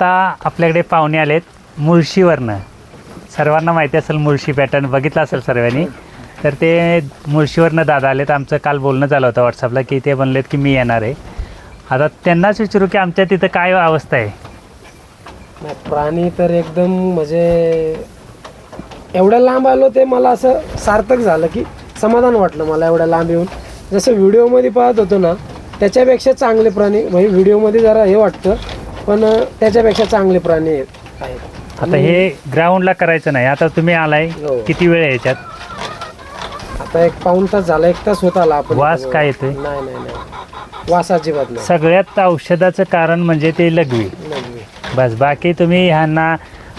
आता आपल्याकडे पाहुणे आलेत मुळशीवरनं. सर्वांना माहिती असेल मुळशी पॅटर्न बघितला असेल सर्वांनी. तर ते मुळशीवरनं दादा आलेत. आमचं काल बोलणं झालं होतं व्हॉट्सअपला की ते म्हणलेत की मी येणार आहे. आता त्यांनाच विचारू की आमच्या तिथं काय अवस्था आहे. प्राणी तर एकदम म्हणजे एवढ्या लांब आलो ते मला असं सार्थक झालं की समाधान वाटलं मला एवढ्या लांब येऊन. जसं व्हिडिओमध्ये पाहत होतो ना त्याच्यापेक्षा चांगले प्राणी म्हणजे व्हिडिओमध्ये जरा हे वाटतं पण त्याच्यापेक्षा चांगले प्राणी आहेत. आता हे ग्राउंडला करायचं नाही. आता तुम्ही आलाय हो. किती वेळ आहे याच्यात? आता एक पाऊण तास झाला 1 तास होत आला आपण. वास काय येतोय? नाही नाही नाही वास अजिबात नाही. सगळ्यात औषधाचं कारण म्हणजे ते लघवी. नाही. बस बाकी तुम्ही ह्यांना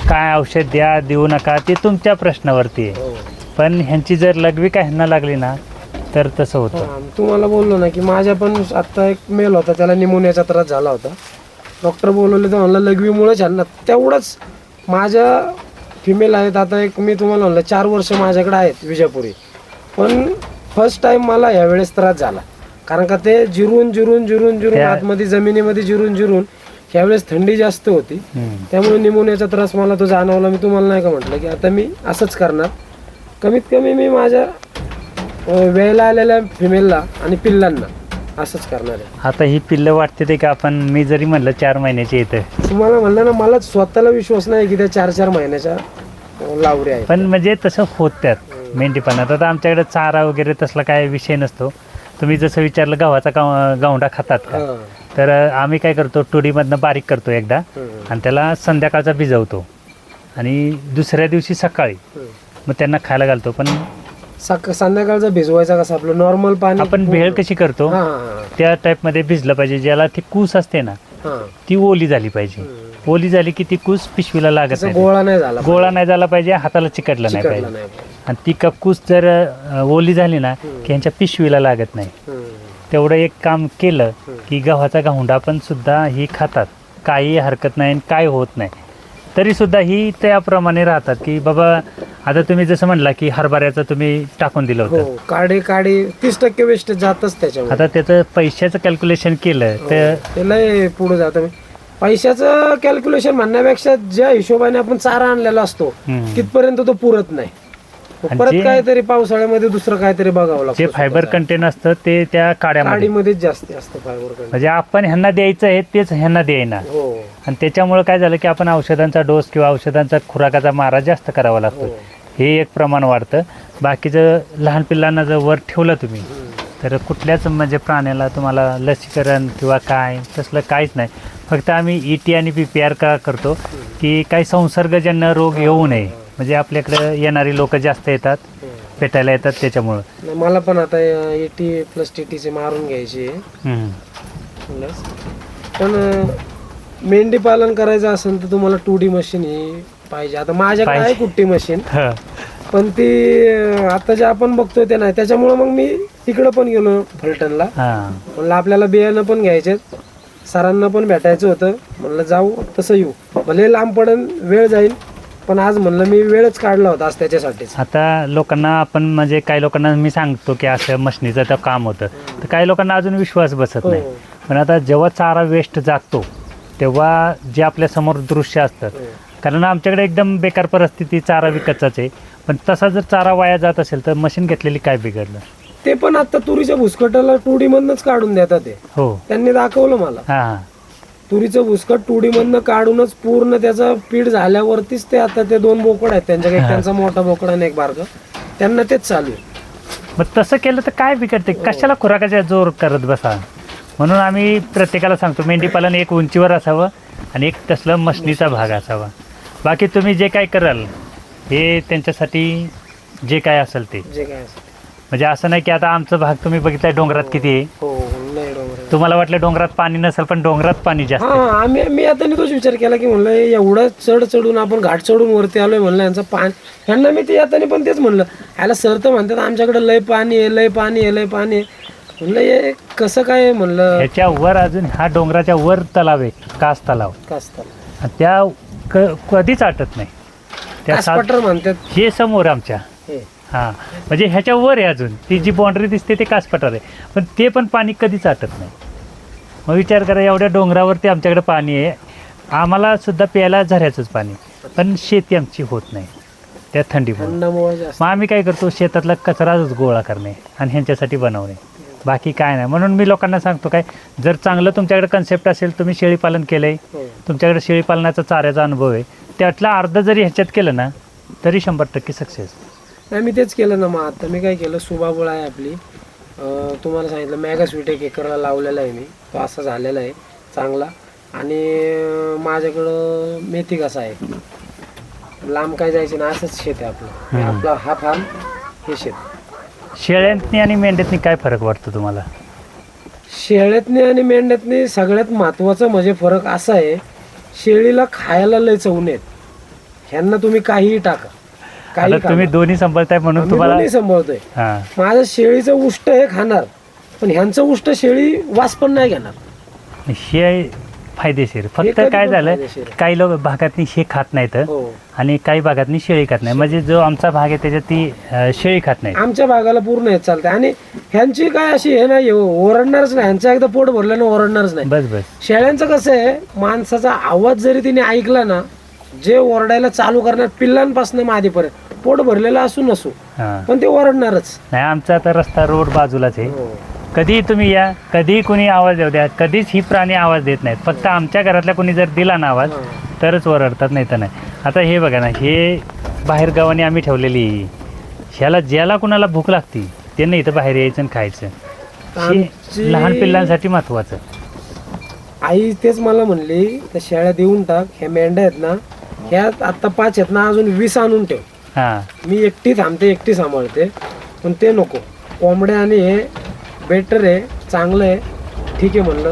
काय औषध द्या देऊ नका ते तुमच्या प्रश्नावरती आहे. हो. पण ह्यांची जर लघवी काय ह्यांना लागली ना तर तसं होतं. हां, तुम्हाला बोललो ना की माझ्या पण आत्ता एक मेल होता त्याला निमोनियाचा त्रास झाला होता. डॉक्टर बोलवले तर म्हणलं लघवीमुळेच ह्यांना तेवढंच. माझ्या फिमेल आहेत आता एक मी तुम्हाला म्हणलं 4 वर्ष माझ्याकडे आहेत विजापुरी. पण फर्स्ट टाईम मला यावेळेस त्रास झाला कारण का ते जिरून आतमध्ये जमिनीमध्ये जिरून ह्यावेळेस थंडी जास्त होती त्यामुळे निमोनियाचा त्रास मला तो जाणवला. मी तुम्हाला नाही का म्हटलं की आता मी असंच करणार. कमीत कमी मी माझ्या वेळेला आलेल्या फिमेलला आणि पिल्लांना असंच करणार आहे. आता ही पिल्लं वाटते ते का आपण मी जरी म्हणलं 4 महिन्याची येतं. तुम्हाला म्हणलं ना मला स्वतःला विश्वास नाही की त्या 4 महिन्याच्या लावऱ्या आहेत. पण म्हणजे तसं होत्यात मेंढीपणात. आता आमच्याकडे चारा वगैरे तसला काय विषय नसतो. तुम्ही जसं विचारलं गव्हाचा गावंडा खातात का, तर आम्ही काय करतो टुडीमधनं बारीक करतो एकदा आणि त्याला संध्याकाळचा भिजवतो आणि दुसऱ्या दिवशी सकाळी मग त्यांना खायला घालतो. पण संध्याकाळचा भिजवायचा कसं आपलं नॉर्मल पाणी आपण भेळ कशी करतो त्या टाईपमध्ये भिजलं पाहिजे. ज्याला ती कूस असते ना ती ओली झाली पाहिजे. ओली झाली की ती कूस पिशवीला लागत नाही. गोळा नाही झाला पाहिजे, हाताला चिकटलं नाही पाहिजे. आणि ती कूस जर ओली झाली ना की ह्यांच्या पिशवीला लागत नाही. तेवढं एक काम केलं की गव्हाचा गावंडा पण सुद्धा ही खातात. काही हरकत नाही आणि काय होत नाही. तरी सुद्धा ही त्याप्रमाणे राहतात की बाबा आता तुम्ही जसं म्हणला की हरभऱ्याचं तुम्ही टाकून दिलं होतं. काढे 30% वेस्ट जातच त्याच्यामध्ये. आता त्याचं पैशाचं कॅल्क्युलेशन केलं तर त्याला पुढे जातं. पैशाचं कॅल्क्युलेशन म्हणण्यापेक्षा ज्या हिशोबाने आपण चारा आणलेला असतो तिथपर्यंत तो पुरत नाही. परत काहीतरी पावसाळ्यामध्ये दुसरं काहीतरी बघावं लागतं. जे फायबर कंटेन असतं ते त्या काडीमध्येच जास्त असतं फायबर कंटेन. म्हणजे आपण ह्यांना द्यायचं आहे तेच ह्यांना द्यायना. आणि त्याच्यामुळे काय झालं की आपण औषधांचा डोस किंवा औषधांचा खुराकाचा मारा जास्त करावा लागतो. हे एक प्रमाण वाढतं. बाकीचं लहान पिल्लांना जर वर ठेवलं तुम्ही तर कुठल्याच म्हणजे प्राण्याला तुम्हाला लसीकरण किंवा काय तसलं काहीच नाही. फक्त आम्ही ET आणि PPR का करतो की काही संसर्गजन्य रोग येऊ नये. म्हणजे आपल्याकडं येणारी लोक जास्त येतात भेटायला येतात त्याच्यामुळं. मला पण आता ET + TT मारून घ्यायची. पण मेंढी पालन करायचं असेल तर तुम्हाला 2D मशीन ही पाहिजे. आता माझ्याकडे आहे कुट्टी मशीन पण ती आता जे आपण बघतोय ते नाही. त्याच्यामुळे मग मी तिकडं पण गेलो फलटणला. म्हणलं आपल्याला बियाणं पण घ्यायचे सरांना पण भेटायचं होतं. म्हणलं जाऊ तसं येऊ भले लांब पडन वेळ जाईल पण आज म्हणलं मी वेळच काढला होता आज त्याच्यासाठीच. आता लोकांना आपण म्हणजे काही लोकांना मी सांगतो की असं मशनीचं तर काम होतं तर काही लोकांना अजून विश्वास बसत नाही. पण आता जेव्हा चारा वेस्ट जातो तेव्हा जे आपल्यासमोर दृश्य असतं कारण आमच्याकडे एकदम बेकार परिस्थिती चारा विकतचाच आहे. पण तसा जर चारा वाया जात असेल तर मशीन घेतलेली काय बिघडलं. ते पण आता तुरीच्या भुसकटाला 2D मधनच काढून देतात ते. त्यांनी दाखवलं मला. तुरीचं भुसकट 2D मधनं काढूनच पूर्ण त्याचा पीठ झाल्यावरतीच ते आता ते 2 बोकड आहेत त्यांच्याकडे. त्यांचा मोठा बोकड आणि एक बारका त्यांना तेच चालू आहे. मग तसं केलं तर काय बिघडते. कशाला खुराकाचा जोर करत बसा. म्हणून आम्ही प्रत्येकाला सांगतो मेंढीपालन एक उंचीवर असावं आणि एक तसलं मशनीचा भाग असावा. बाकी तुम्ही जे काय कराल हे त्यांच्यासाठी जे काय असेल ते म्हणजे असं नाही की आता आमचा भाग तुम्ही बघितलाय डोंगरात किती आहे. तुम्हाला वाटलं डोंगरात पाणी नसेल पण डोंगरात पाणी जास्त. मी आता तोच विचार केला की म्हणलं एवढं चढून आपण घाट चढून वरती आलोय म्हणलं यांचं पाणी ह्यांना मी ते आता पण तेच म्हणलं ह्याला सर तर म्हणतात आमच्याकडे लय पाणी आहे म्हणलं हे कसं काय म्हणलं. ह्याच्या वर अजून हा डोंगराच्या वर तलाव आहे कास तलाव. त्या कधीच आटत नाही. त्या म्हणतात हे समोर आमच्या म्हणजे ह्याच्या वर आहे अजून ती जी बाउंड्री दिसते ते कास पठार आहे पण ते पण पाणी कधीच आटत नाही. मग विचार करा एवढ्या डोंगरावरती आमच्याकडे पाणी आहे आम्हाला सुद्धा प्यायला झऱ्याचंच पाणी, पण शेती आमची होत नाही त्या थंडीमुळे. थंडामुळे जास्त. मग आम्ही काय करतो, शेतातला कचराच गोळा करणे आणि ह्यांच्यासाठी बनवणे, बाकी काय नाही. म्हणून मी लोकांना सांगतो, काय जर चांगलं तुमच्याकडे कन्सेप्ट असेल, तुम्ही शेळीपालन केलं आहे, हो. तुमच्याकडे शेळीपालनाचा चाऱ्याचा अनुभव आहे, त्यातला अर्ध जरी ह्याच्यात केलं ना तरी 100% सक्सेस. नाही मी तेच केलं ना. मग आता मी काय केलं, सुबाबुळ आहे आपली, तुम्हाला सांगितलं मॅगास्वीट 1 एकरला लावलेला आहे मी, तो असा झालेला आहे चांगला. आणि माझ्याकडं मेथी कसा आहे, लांब काय जायचे ना, असंच शेत आहे आपलं. आपला हा फार्म, हे शेत. शेळ्यांनी आणि मेंढ्यातनी काय फरक वाटतो तुम्हाला? शेळ्यातनी आणि मेंढ्यातनी सगळ्यात महत्त्वाचा म्हणजे फरक असा आहे, शेळीला खायला लय चवणे आहेत. ह्यांना तुम्ही काहीही टाका, काही आता तुम्ही दोन्ही सांभाळताय म्हणून मी तुम्हाला दोन्ही सांभाळतोय. हां, माझं शेळीचं उष्ट हे खाणार, पण ह्यांचं उष्ट शेळी वास पण नाही घेणार. हे फायदेशीर. हे फक्त कधी काय पण झालं, फायदेशीर आहे. काही लोक भागातनी हे खात नाहीत हो. आणि काही भागातनी शेळी खात नाही. म्हणजे जो आमचा भाग आहे त्याच्यात ती शेळी खात नाही. आमच्या भागाला पूर्ण हे चालते. आणि ह्यांची काय अशी हे नाही, ओरडणारच नाही. ह्यांचं एकदा पोट भरलं ना ओरडणारच नाही. बस बस. शेळ्यांचं कसं आहे, माणसाचा आवाज जरी तिने ऐकला ना, जे ओरडायला चालू करणार पिल्लांपासून मादीपर्यंत, पोट भरलेलं असू नसू, हां, पण ते ओरडणारच. नाही आमचा आता रस्ता रोड बाजूलाच आहे. हो. कधी तुम्ही या, कधी कोणी आवाज देऊ द्या, कधीच ही प्राणी आवाज देत नाहीत. फक्त आमच्या घरातल्या कोणी जर दिला ना आवाज हां. तरच ओरडतात, नाही तर नाही. आता हे बघा ना, हे बाहेर गावाने आम्ही ठेवलेली, ह्याला ज्याला कुणाला भूक लागती त्यांना इथं बाहेर यायचं आणि खायचं. हे आमची लहान पिल्लांसाठी महत्वाचं. आई तेच मला म्हणली, त्या शेळ्या देऊन टाक, ह्या मेंढ्या आहेत ना, ह्या आता 5 आहेत ना, अजून 20 आणून ठेव. हां, मी एकटी थांबते, एकटी सांभाळते, पण ते नको. कोंबड्या आणि हे बेटर आहे, चांगलं आहे, ठीक आहे म्हणलं.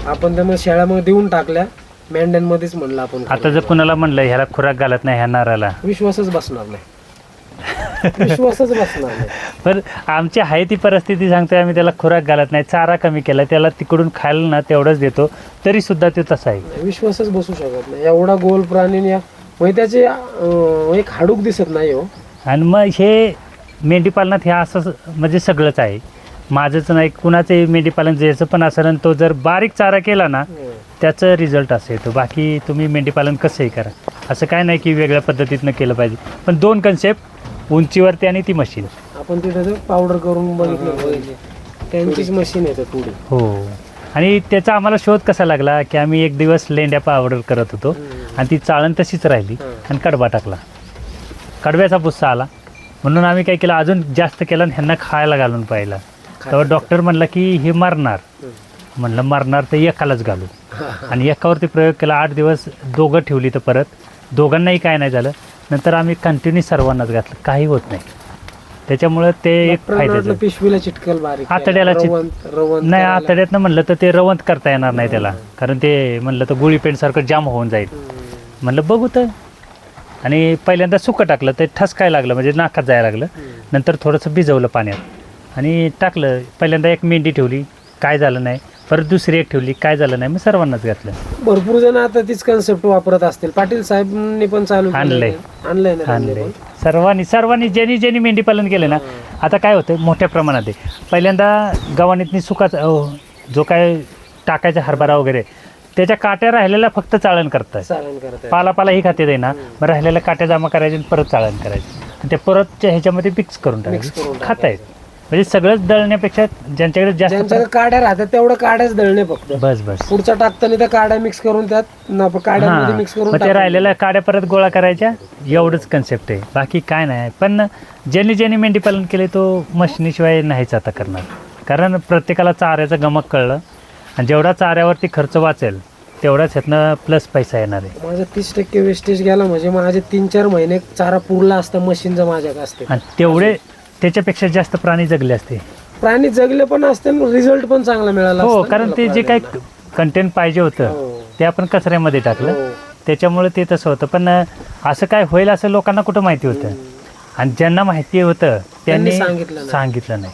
आपण त्या मग शेळ्यामध्ये देऊन टाकल्या, मेंढ्यांमध्येच म्हणलं आपण आता जर कुणाला म्हणलं ह्याला खुराक घालत नाही ह्या नाराला, विश्वासच बसणार नाही. विश्वासच बसणार नाही. पण आमची आहे ती परिस्थिती सांगतोय, आम्ही त्याला खुराक घालत नाही, चारा कमी केला, त्याला तिकडून खायला ना तेवढंच देतो, तरी सुद्धा ते तसा आहे. विश्वासच बसू शकत नाही. एवढा गोल प्राणी म्हणजे त्याचे एक हाडूक दिसत नाही हो. आणि मग हे मेंढीपालनात हे असं म्हणजे सगळंच आहे. माझंच नाही, कुणाचं मेंढीपालन ज्याचं पण असेल, आणि तो जर बारीक चारा केला ना त्याचं रिझल्ट असं येतो. बाकी तुम्ही मेंढीपालन कसंही करा, असं काय नाही की वेगळ्या पद्धतीनं केलं पाहिजे. पण 2 कन्सेप्ट, उंचीवरती आणि ती मशीन. आपण तिथे पावडर करून बघितली, त्यांचीच मशीन येतं पुढे. हो. आणि त्याचा आम्हाला शोध कसा लागला, की आम्ही एक दिवस लेंड्या पावडर करत होतो आणि ती चाळण तशीच राहिली आणि कडबा टाकला, कडब्याचा पुस्सा आला. म्हणून आम्ही काय केलं, अजून जास्त केलं आणि ह्यांना खायला घालून पाहिलं. तेव्हा डॉक्टर म्हणला की हे मरणार. म्हणलं मरणार तर एकालाच घालू. आणि एकावरती प्रयोग केला. 8 दिवस दोघं ठेवली, तर परत दोघांनाही काय नाही झालं. नंतर आम्ही कंटिन्यू सर्वांनाच घातलं, काही होत नाही. त्याच्यामुळं ते एक फायद्याचं. पिशवीला चिटकल बारीक आतड्याला रवंत नाही, आतड्यातनं म्हणलं तर ते रवंत करता येणार नाही त्याला, कारण ते म्हणलं तर गुळी पेंटसारखं जाम होऊन जाईल. म्हणलं बघू तर. आणि पहिल्यांदा सुकं टाकलं, ते ठसकायला लागलं, म्हणजे नाकात जायला लागलं. नंतर थोडंसं भिजवलं पाण्यात आणि टाकलं. पहिल्यांदा एक मेंढी ठेवली, काय झालं नाही. परत दुसरी एक ठेवली, काय झालं नाही. मग सर्वांनाच घातलं. भरपूर जण आता तीच कन्सेप्ट वापरत असतील. पाटील साहेबांनी पण चालू आणलंय ना त्यांनी पण. सर्वांनी ज्यांनी मेंढीपालन केलं ना, आता काय होतं मोठ्या प्रमाणात आहे. पहिल्यांदा गव्हाणीतनी सुका जो काय टाकायचा हरभरा वगैरे, त्याच्या काट्या राहिलेल्या फक्त चाळण करतात. पाला ही खाते आहे ना, मग राहिलेल्या काट्या जमा करायच्या आणि परत चाळण करायची. ते परत ह्याच्यामध्ये मिक्स करून टाकायचं, खातायत. म्हणजे सगळंच दळण्यापेक्षा ज्यांच्याकडे जास्त काड्या राहतात तेवढं काड्याच दळणे फक्त. बस पुढचा टाकताना त्या काड्या मिक्स करून त्यात काड्यामध्ये मिक्स करून ते राहिलेल्या काड्या परत गोळा करायच्या, एवढंच कन्सेप्ट आहे. बाकी काय नाही. पण ज्यांनी मेंढीपालन केले तो मशिनीशिवाय नाहीच आता करणार. कारण प्रत्येकाला चाऱ्याचं गमक कळलं, आणि जेवढा चाऱ्यावरती खर्च वाचेल तेवढाच ह्यातनं प्लस पैसा येणार आहे. माझा 30% वेस्टेज गेला म्हणजे माझे 3-4 महिने चारा पुरला असता मशीनचा माझ्याकडे असते. आणि तेवढे त्याच्यापेक्षा जास्त प्राणी जगले असते. प्राणी जगले पण असते, रिझल्ट पण चांगला मिळाला. हो, कारण ते जे काही कंटेंट पाहिजे होतं ते आपण कचऱ्यामध्ये टाकलं, त्याच्यामुळे ते तसं होतं. पण असं काय होईल असं लोकांना कुठं माहिती होतं, आणि ज्यांना माहिती होतं त्यांनी सांगितलं नाही.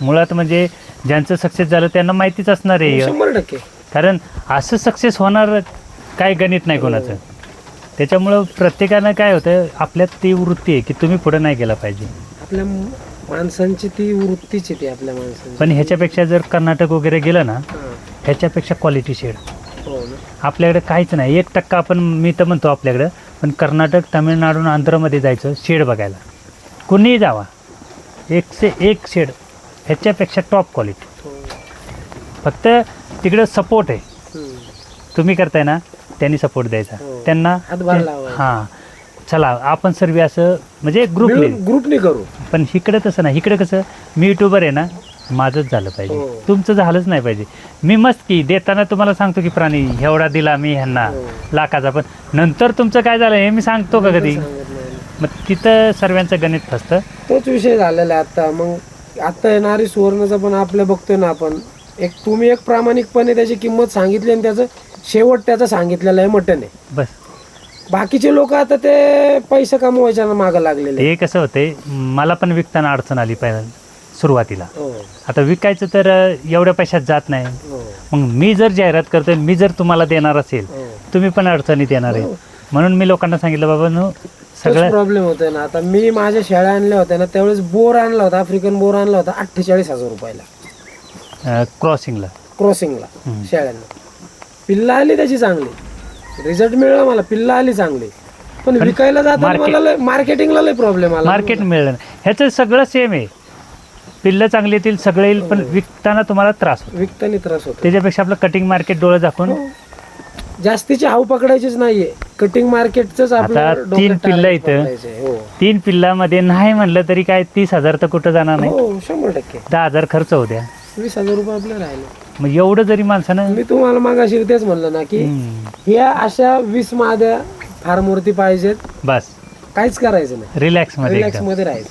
मुळात म्हणजे ज्यांचं सक्सेस झालं त्यांना माहितीच असणार आहे. 100%. कारण असं सक्सेस होणार काय गणित नाही कोणाचं. त्याच्यामुळं प्रत्येकानं काय होतं, आपल्यात ती वृत्ती आहे की तुम्ही पुढे नाही गेला पाहिजे. आपल्या माणसांची ती वृत्तीच आहे ती आपल्या माणसांची. पण ह्याच्यापेक्षा जर कर्नाटक वगैरे गेलं ना, ह्याच्यापेक्षा क्वालिटी शेड हो ना. आपल्याकडे काहीच नाही. 1% आपण, मी तर म्हणतो आपल्याकडं, पण कर्नाटक, तामिळनाडू, आंध्रमध्ये जायचं शेड बघायला, कुणीही जावा, 101 शेड, ह्याच्यापेक्षा टॉप क्वालिटी. हो. फक्त तिकडं सपोर्ट आहे. तुम्ही करताय ना, त्यांनी सपोर्ट द्यायचा हो. त्यांना. हातभार लावायचा. हां, चला आपण सर्व असं म्हणजे ग्रुपने करू. पण इकडे तसं नाही. इकडे कसं, मी युट्यूबर आहे ना, माझंच झालं पाहिजे, हो. तुमचं झालंच नाही पाहिजे. मी मस्त की देताना तुम्हाला सांगतो की प्राणी एवढा दिला मी ह्यांना हो. लाखाचा, पण नंतर तुमचं काय झालं हे मी सांगतो का कधी? सांगत नाही. मग तिथं सर्वांचं गणित फसतं. तोच विषय झालेला आहे आता. मग आता येणारी सुवर्णचा पण आपल्या बघतोय ना आपण, तुम्ही एक प्रामाणिकपणे त्याची किंमत सांगितली आणि त्याचं शेवट त्याचा सांगितलेलं आहे मटन आहे. बस बाकीचे लोक आता ते पैसे कमवायच्या मागं लागलेले. ते कसं होते, मला पण विकताना अडचण आली पाहिजे सुरुवातीला. हो. आता विकायचं तर एवढ्या पैशात जात नाही. हो. मग मी जर जाहिरात करतोय, मी जर तुम्हाला देणार असेल, हो. तुम्ही पण अडचणीत येणार आहे. हो. म्हणून मी लोकांना सांगितलं, बाबा नो सगळं प्रॉब्लेम होतोय ना. आता मी माझ्या शेळ्या आणल्या होत्या ना, त्यावेळेस बोर आणला होता, आफ्रिकन बोर आणला होता 48,000 रुपयाला क्रॉसिंगला. क्रॉसिंगला शेळ्यांना. पिल्ला आली त्याची चांगली, रिझल्ट मिळाला मला, पिल्ला आली चांगली. पण विकायला जाताना मला मार्केटिंगला लय प्रॉब्लेम आला. मार्केट मिळलं नाही. ह्याचं सगळं सेम आहे. पिल्लं चांगली येतील, सगळं येईल, पण विकताना तुम्हाला त्रास होतो. विकताना त्रास होतो. त्याच्यापेक्षा आपलं कटिंग मार्केट डोळं दाखवून. जास्तीची हाव पकडायचीच नाहीये, कटिंग मार्केटच. आता 3 पिल्लं इथं, 3 पिल्लामध्ये नाही म्हणलं तरी काय 30,000 तर कुठं जाणार नाही. 100%. 10,000 खर्च होऊ द्या, 20,000 रुपये आपल्याला राहिले. मग एवढं जरी माणसानं. मी तुम्हाला मागाशी तेच म्हणलं ना की ह्या अशा 20 माद्या फार मूर्ती पाहिजेत, बस काहीच करायचं नाही, रिलॅक्स मध्ये रिलॅक्स एकदम. मध्ये राहायचं.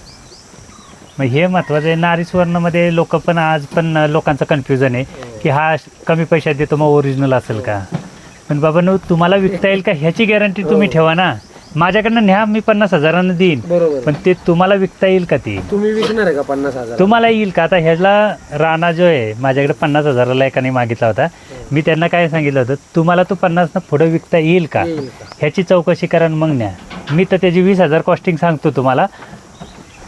मग हे महत्वाचं आहे. नारी सुवर्णमध्ये लोक पण आज पण लोकांचं कन्फ्युजन आहे की हा कमी पैशात देतो, मग ओरिजिनल असेल का? पण बाबा नो, तुम्हाला विकता येईल का ह्याची गॅरंटी तुम्ही ठेवा ना. माझ्याकडनं न्या, मी 50,000 देईन, बरोबर. पण ते तुम्हाला विकता येईल का? ते तुम्ही विकणार आहे का 50,000? तुम्हाला येईल का? आता ह्याला राणा जो आहे माझ्याकडे 50,000ला एकाने मागितला होता. मी त्यांना काय सांगितलं होतं, तुम्हाला तो 50 न पुढे विकता येईल का ह्याची चौकशी करा मग न्या. मी तर त्याची 20,000 कॉस्टिंग सांगतो तुम्हाला.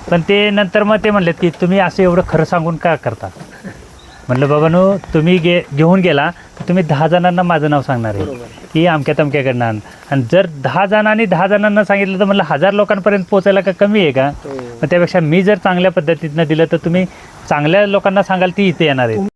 पण ते नंतर मग ते म्हणलेत की तुम्ही असं एवढं खरं सांगून का करता? म्हटलं बाबा नो, तुम्ही घेऊन गेला तर तुम्ही 10 जणांना माझं नाव सांगणार आहे की अमक्या तमक्याकडनं आण. आणि जर 10 जणांनी 10 जणांना सांगितलं तर म्हटलं 1000 लोकांपर्यंत पोचायला का कमी आहे का? मग त्यापेक्षा मी जर चांगल्या पद्धतीनं दिलं तर तुम्ही चांगल्या लोकांना सांगाल ती इथे येणार आहे.